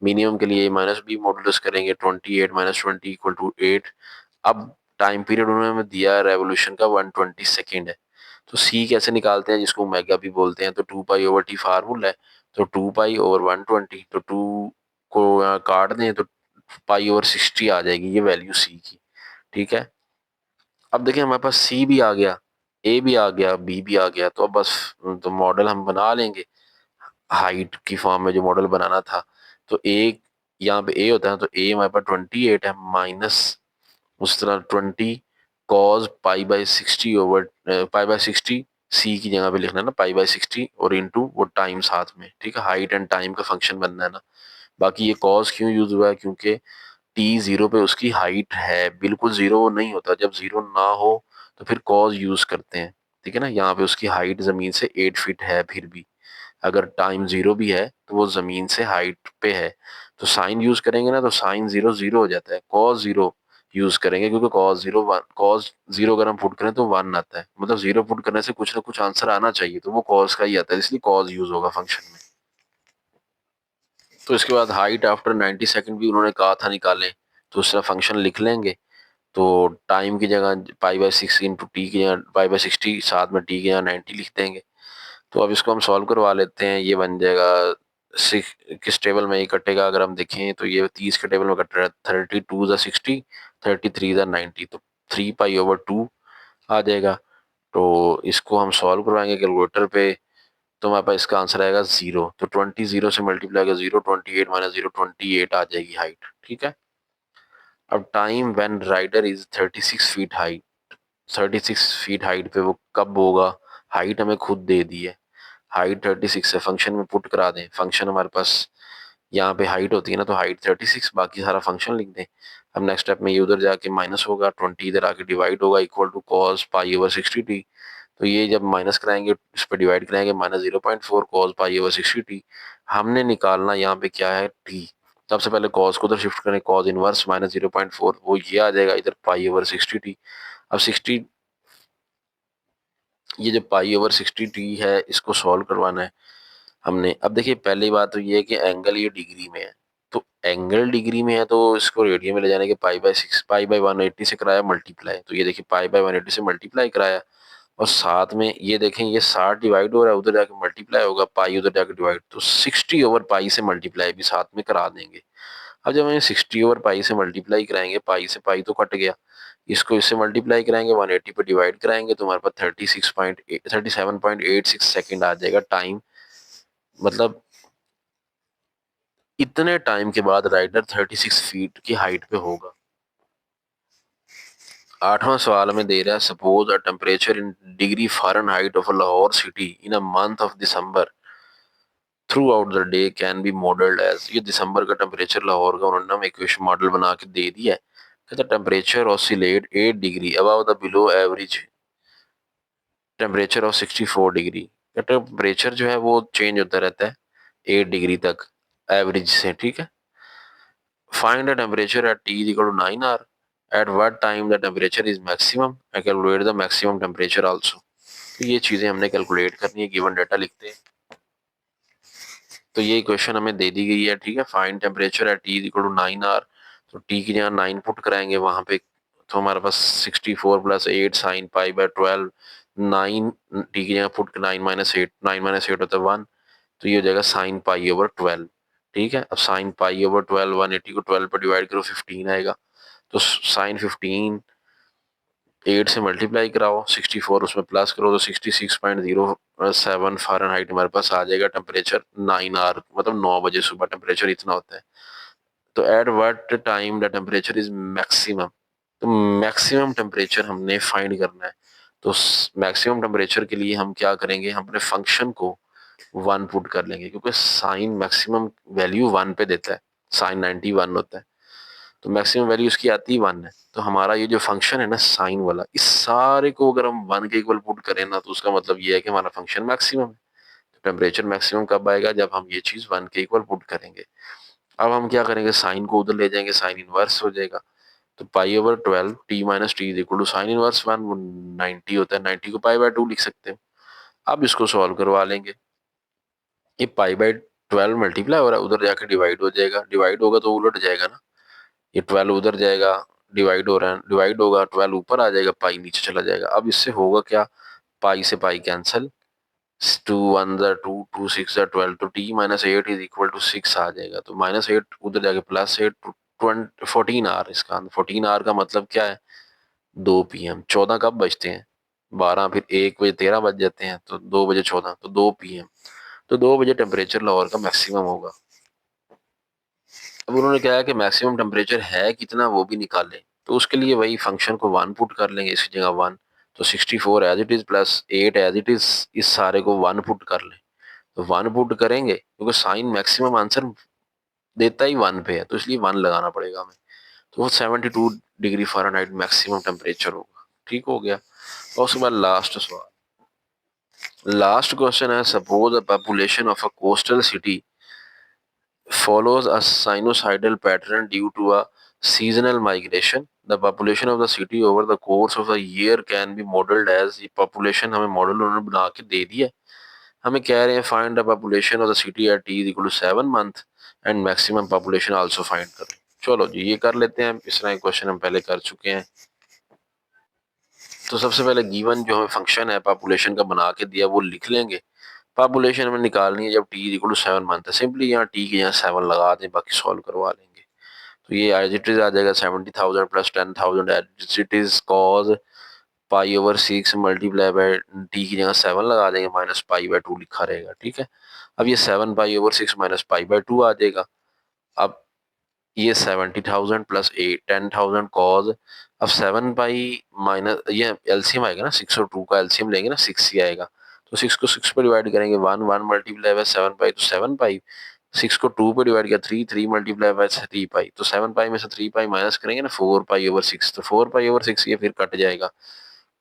मिनिमम के लिए ए माइनस बी मॉडुलस करेंगे 28 माइनस 20 इक्वल टू 8। अब टाइम पीरियड उन्होंने हमें दिया रेवोल्यूशन का 120 सेकेंड है। तो सी कैसे निकालते हैं, जिसको ओमेगा भी बोलते हैं। तो 2 पाई ओवर टी फार्मूला है। तो 2 पाई ओवर 120, तो 2 को यहाँ काट दें तो पाई ओवर 60 आ जाएगी ये वैल्यू सी की, ठीक है। अब देखिए हमारे पास सी भी आ गया, ए भी आ गया, बी भी आ गया। तो अब बस तो मॉडल हम बना लेंगे हाइट की फॉर्म में, जो मॉडल बनाना था। तो ए यहाँ पे ए होता है, तो ए हमारे पास 28 है माइनस उस तरह 20 cause pi by 60 over pi by 60। सी की जगह पे लिखना है ना पाई बाय 60 और इनटू वो टाइम साथ में, ठीक है। हाइट एंड टाइम का फंक्शन बनना है ना। बाकी ये कॉज क्यों यूज हुआ है, क्योंकि टी जीरो पे उसकी हाइट है, बिल्कुल जीरो वो नहीं होता। जब जीरो ना हो तो फिर कॉज यूज करते हैं, ठीक है ना। यहाँ पे उसकी हाइट जमीन से 8 फीट है, फिर भी अगर टाइम जीरो भी है तो वो जमीन से हाइट पे है। तो साइन यूज करेंगे ना तो साइन जीरो जीरो हो जाता है। कॉस जीरो यूज करेंगे, क्योंकि cos zero one, cos zero अगर हम पुट करें तो वन आता है। मतलब जीरो पुट करने से कुछ ना कुछ आंसर आना चाहिए, तो वो कॉस का ही आता है, इसलिए कॉस यूज होगा फंक्शन में। तो इसके बाद हाइट आफ्टर 90 सेकंड भी उन्होंने कहा था निकालें, तो उसका फंक्शन लिख लेंगे। तो टाइम की जगह पाई बाय 6 इंटू टी की जगह पाई बाय 60, साथ में टी की जगह 90 लिख देंगे। तो अब इसको हम सॉल्व करवा लेते हैं। ये बन जाएगा किस टेबल में ये कटेगा, अगर हम देखें तो ये 30 के टेबल में कट रहा है। 32 ज़ा 60, 33 ज़ा 90, तो 3 पाई ओवर 2 आ जाएगा। तो इसको हम सॉल्व करवाएंगे कैलकुलेटर पे। तो हमारे पास इसका आंसर आएगा 0। तो 20 0 से मल्टीप्लाई होगा 0, 28 माइनस 0 28 आ जाएगी हाइट। ठीक है। अब time when rider is 36 feet height, 36 feet height पे वो कब होगा? हाइट हमें खुद दे दी है, हाइट 36 है, फंक्शन में पुट करा दें। फंक्शन हमारे पास यहाँ पे हाइट होती है ना, तो हाइट 36, बाकी सारा फंक्शन लिख दें। अब नेक्स्ट स्टेप में ये उधर जाके माइनस होगा, 20 इधर आके डिवाइड होगा, equal to cos pi over 60t। तो ये जब माइनस कराएंगे इस पर डिवाइड कराएंगे, minus 0.4 cos pi over 60t। हमने निकालना यहाँ पे क्या है? टी। सबसे पहले कॉस को उधर शिफ्ट करें, कॉस इनवर्स माइनस 0.4, वो ये आ जाएगा इधर पाई ओवर 60t। अब 60, ये जो पाई ओवर 60t है इसको सॉल्व करवाना है हमने। अब देखिए पहली बात तो ये है कि एंगल ये डिग्री में है, तो एंगल डिग्री में है तो इसको रेडियन में ले जाने के पाई/6, पाई/180 से कराया मल्टीप्लाई। तो ये देखिए पाई/180 से मल्टीप्लाई कराया, और साथ में ये देखें ये 60 डिवाइड हो रहा है, उधर जाके मल्टीप्लाई होगा, पाई उधर जाके डिवाइड, तो 60 ओवर पाई से मल्टीप्लाई भी साथ में करा देंगे। अब जब हम 60 ओवर पाई से मल्टीप्लाई कराएंगे, पाई से पाई तो कट गया, इसको इससे मल्टीप्लाई कराएंगे, 180 पे डिवाइड कराएंगे, तो हमारे पास 37.86 सेकेंड आ जाएगा टाइम। मतलब इतने टाइम के बाद राइडर 36 फीट की हाइट पे होगा। आठवां सवाल में दे रहा है, suppose a temperature in degree Fahrenheit of Lahore city in a month of December throughout the day can be modelled as. ये दिसंबर का टेम्परेचर लाहौर का उन्होंने हमें इक्वेशन मॉडल बना के दे दिया है। कहता temperature oscillate 8 degree above the below average temperature of 64 degree. Temperature जो है वो चेंज होता रहता है 8 डिग्री तक एवरेज से। ठीक है। Find the temperature at T is equal to 9 hour. At what time the temperature is maximum? I calculate the maximum temperature also. तो ये चीजें हमने कैलकुलेट करनी है, गिवन डाटा लिखते हैं। तो ये इक्वेशन हमें दे दी गई है। ठीक है। Find temperature at T is equal to 9 hour. तो टी की जगह 9 पुट कराएंगे वहां पे, तो हमारे पास 64 प्लस 8 साइन पाई/12, 9 टी की जगह पुट 9 - 8, 9 - 8 होता है 1, तो ये हो जाएगा साइन पाई/12। ठीक है। अब साइन पाई/12, 180 को 12 पर डिवाइड करो 15 आएगा, तो साइन 15 8 से मल्टीप्लाई कराओ, 64 उसमें प्लस करो, तो 66.07 फ़ारेनहाइट हमारे पास आ जाएगा टेम्परेचर 9 आवर, मतलब 9 बजे सुबह टेम्परेचर इतना होता है। तो eight what time the temperature is maximum. तो मैक्सिमम टेम्परेचर हमने फाइंड करना है। तो मैक्सिमम टेम्परेचर के लिए हम क्या करेंगे, हम अपने फंक्शन को 1 पुट कर लेंगे, क्योंकि साइन मैक्सिमम वैल्यू 1 पे देता है, साइन 91 होता है, तो मैक्सिमम वैल्यू इसकी आती ही 1 है। तो हमारा ये जो फंक्शन है ना साइन वाला, इस सारे को अगर हम 1 के इक्वल पुट करें ना, तो उसका मतलब ये है कि हमारा फंक्शन मैक्सिमम है। तो टेम्परेचर मैक्सिमम कब आएगा? जब हम ये चीज 1 के इक्वल पुट करेंगे। अब हम क्या करेंगे, साइन को उधर ले जाएंगे, साइन इनवर्स हो जाएगा। तो पाई/12 t minus t is equal to sine inverse 1, वो 90 होता है, 90 को पाई/2 लिख सकते हो। अब इसको सॉल्व करवा लेंगे। ये पाई/12 मल्टीप्लाई हो रहा है, उधर जाके डिवाइड हो जाएगा, डिवाइड होगा तो उलट जाएगा ना, ये 12 उधर जाएगा, डिवाइड हो रहा है, डिवाइड होगा, 12 ऊपर आ जाएगा, पाई नीचे चला जाएगा। अब इससे होगा क्या, पाई से पाई कैंसिल, 2 1 ज़ा 2, 2 6 ज़ा 12, तो टी -8 इज इक्वल टू 6 आ जाएगा। तो -8 उधर जाके +8, 14 आवर। इसका 14 आवर का मतलब क्या है, 2 PM। 14 कब बजते हैं, 12, फिर 1 बजे 13 बज जाते हैं, तो 2 बजे 14, तो 2 PM। तो 2 बजे टेम्परेचर लाहौर का मैक्सिमम होगा। अब उन्होंने क्या है कि मैक्सिमम टेम्परेचर है कितना वो भी निकालें, तो उसके लिए वही फंक्शन को 1 पुट कर लेंगे, इसकी जगह 1, तो 64 as it is plus 8 as it is, इस सारे को 1 पुट कर लें। तो 1 पुट करेंगे क्योंकि साइन मैक्सिमम आंसर देता ही 1 पे है, तो इसलिए 1 लगाना पड़ेगा हमें। तो वो 72 डिग्री फ़ारेनहाइट मैक्सिमम टेम्परेचर होगा। ठीक हो गया। और उसके बाद लास्ट सवाल, लास्ट क्वेश्चन है, suppose a population of a coastal city follows a sinusoidal pattern due to a seasonal migration. The population of the city over the course of a year can be modeled as, ये population हमें मॉडल उन्होंने बना के दे दिया है। हमें कह रहे हैं find the population of the city at T is equal to 7 month and maximum population also find करें। चलो जी ये कर लेते हैं, इस तरह क्वेश्चन हम पहले कर चुके हैं। तो सबसे पहले गिवन जो हमें फंक्शन है पॉपुलेशन का बना के दिया वो लिख लेंगे। पॉपुलेशन हमें निकालनी है जब टी इक्वल टू 7 मंथ है, सिंपली यहाँ टी के यहाँ 7 लगा दें, बाकी सॉल्व करवा लेंगे। तो ये एज इट इज आ जाएगा 70,000 plus 10,000 as it is cos पाई/6 मल्टीप्लाई बाय टी की जगह 7 लगा देंगे, माइनस पाई/2 लिखा रहेगा, ठीक है। अब ये 7 पाई/6 माइनस पाई/2 आ जाएगा। अब ये 70,000 प्लस 10,000 कॉज। अब 7 पाई माइनस ये एलसीएम आएगा ना, 6 और 2 का एलसीएम लेंगे ना, 6 ही आएगा। तो 6 को 6 पे डिवाइड करेंगे, 1 मल्टीप्लाई बाय 7 पाई तो 7 पाई। 6 को 2 पे डिवाइड किया, 3 मल्टीप्लाई बाय 3 पाई। तो 7 पाई में से 3 पाई माइनस करेंगे ना, 4 पाई/6। तो 4 पाई/6 ये फिर कट जाएगा।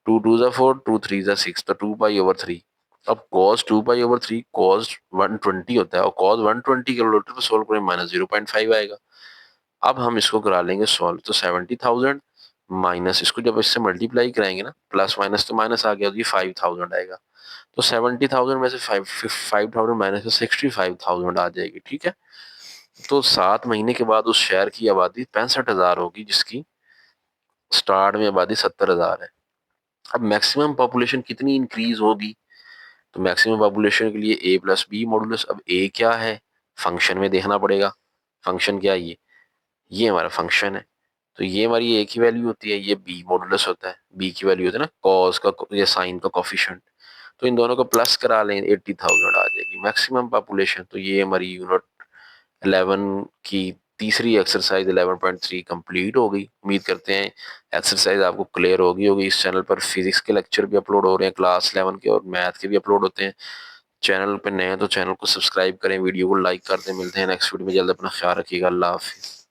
2 2 जा 4, 2 3 जा 6, तो 2 पाई/3। अब cos 2 पाई/3 cos 120 होता है, और cos 120 कैलकुलेटर पे सोल्व करें माइनस 0.5 आएगा। अब हम इसको करा लेंगे सॉल्व, तो 70,000 माइनस इसको जब इससे मल्टीप्लाई कराएंगे ना, प्लस माइनस तो माइनस आ गया, तो ये 5,000 आएगा। तो 70,000 में से 5,000 माइनस से 65,000 आ जाएगी, ठीक है। तो 7 महीने के बाद उस शहर की आबादी 65,000 होगी, जिसकी स्टार्ट में आबादी 70,000 है। अब मैक्सिमम पॉपुलेशन कितनी इंक्रीज होगी, तो मैक्सिमम पॉपुलेशन के लिए a+b मॉडुलस। अब a क्या है, फंक्शन में देखना पड़ेगा। फंक्शन क्या है, ये हमारा फंक्शन है। तो ये हमारी a की वैल्यू होती है, ये b मॉडुलस होता है, b की वैल्यू होती है ना कॉस का या साइन का कॉफिशिएंट। तो इन दोनों को प्लस करा लें, 80,000 आ जाएगी मैक्सिमम पॉपुलेशन। तो ये हमारी यूनिट 11 की तीसरी एक्सरसाइज 11.3 कंप्लीट हो गई। उम्मीद करते हैं एक्सरसाइज आपको क्लियर होगी। इस चैनल पर फिजिक्स के लेक्चर भी अपलोड हो रहे हैं, क्लास 11 के, और मैथ के भी अपलोड होते हैं। चैनल पे नए हैं तो चैनल को सब्सक्राइब करें, वीडियो को लाइक कर दें। मिलते हैं नेक्स्ट वीडियो में जल्द, अपना ख्याल रखिएगा, अल्लाह हाफिज़।